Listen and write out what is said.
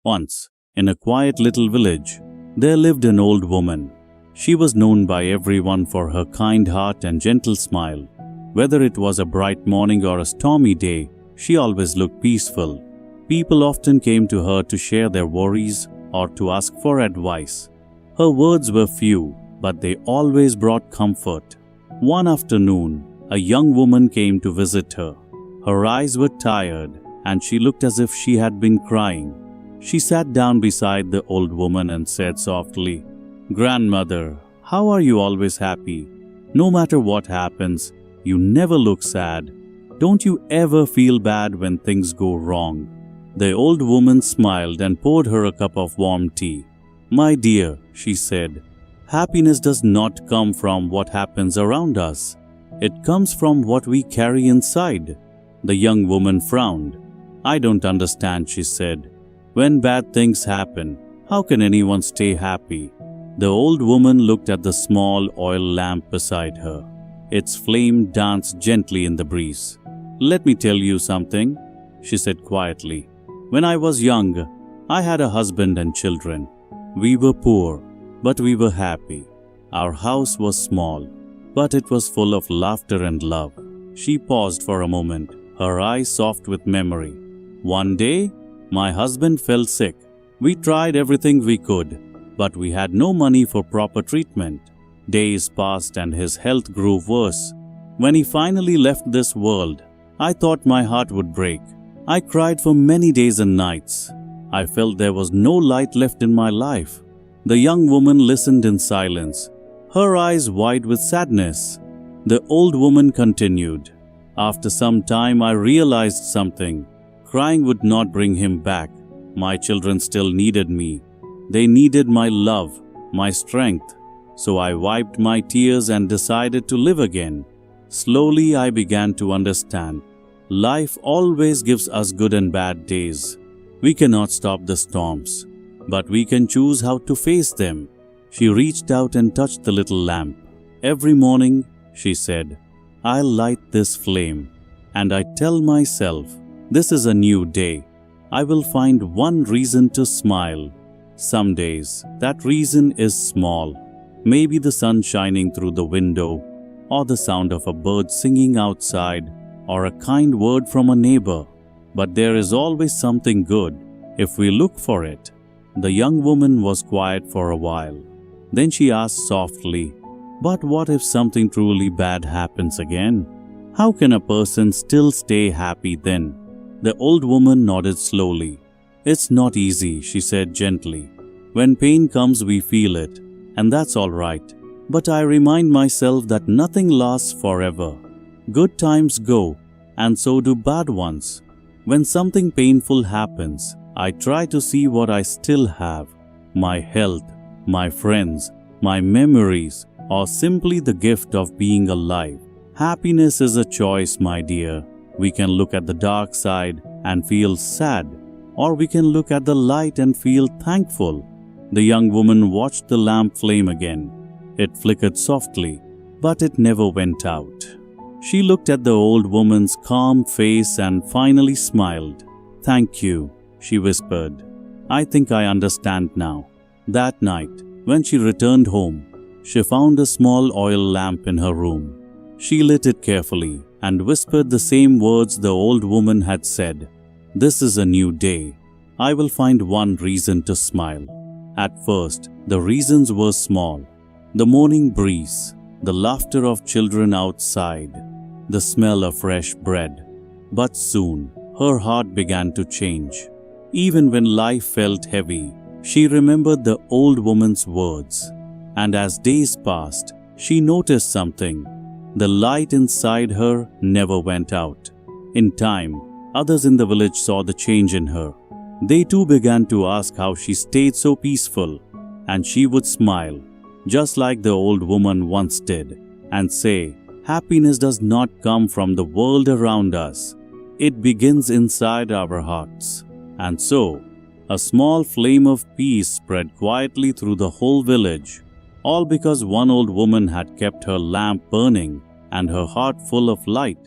Once, in a quiet little village, there lived an old woman. She was known by everyone for her kind heart and gentle smile. Whether it was a bright morning or a stormy day, she always looked peaceful. People often came to her to share their worries or to ask for advice. Her words were few, but they always brought comfort. One afternoon, a young woman came to visit her. Her eyes were tired, and she looked as if she had been crying. She sat down beside the old woman and said softly, "Grandmother, how are you always happy? No matter what happens, you never look sad. Don't you ever feel bad when things go wrong?" The old woman smiled and poured her a cup of warm tea. "My dear," she said, "happiness does not come from what happens around us. It comes from what we carry inside." The young woman frowned. "I don't understand," she said. "When bad things happen, how can anyone stay happy?" The old woman looked at the small oil lamp beside her. Its flame danced gently in the breeze. "Let me tell you something," she said quietly. "When I was young, I had a husband and children. We were poor, but we were happy. Our house was small, but it was full of laughter and love." She paused for a moment, her eyes soft with memory. "One day, my husband fell sick. We tried everything we could, but we had no money for proper treatment. Days passed and his health grew worse. When he finally left this world, I thought my heart would break. I cried for many days and nights. I felt there was no light left in my life." The young woman listened in silence, her eyes wide with sadness. The old woman continued, "After some time I realized something. Crying would not bring him back. My children still needed me. They needed my love, my strength. So I wiped my tears and decided to live again. Slowly I began to understand. Life always gives us good and bad days. We cannot stop the storms, but we can choose how to face them." She reached out and touched the little lamp. "Every morning," she said, "I'll light this flame, and I tell myself, this is a new day. I will find one reason to smile. Some days, that reason is small. Maybe the sun shining through the window, or the sound of a bird singing outside, or a kind word from a neighbor. But there is always something good, if we look for it." The young woman was quiet for a while. Then she asked softly, "But what if something truly bad happens again? How can a person still stay happy then?" The old woman nodded slowly. "It's not easy," she said gently. "When pain comes, we feel it, and that's all right. But I remind myself that nothing lasts forever. Good times go, and so do bad ones. When something painful happens, I try to see what I still have: my health, my friends, my memories, or simply the gift of being alive. Happiness is a choice, my dear. We can look at the dark side and feel sad, or we can look at the light and feel thankful." The young woman watched the lamp flame again. It flickered softly, but it never went out. She looked at the old woman's calm face and finally smiled. "Thank you," she whispered. "I think I understand now." That night, when she returned home, she found a small oil lamp in her room. She lit it carefully and whispered the same words the old woman had said. "This is a new day. I will find one reason to smile." At first, the reasons were small. The morning breeze, the laughter of children outside, the smell of fresh bread. But soon, her heart began to change. Even when life felt heavy, she remembered the old woman's words. And as days passed, she noticed something. The light inside her never went out. In time, others in the village saw the change in her. They too began to ask how she stayed so peaceful, and she would smile, just like the old woman once did, and say, "Happiness does not come from the world around us. It begins inside our hearts." And so, a small flame of peace spread quietly through the whole village, all because one old woman had kept her lamp burning and her heart full of light.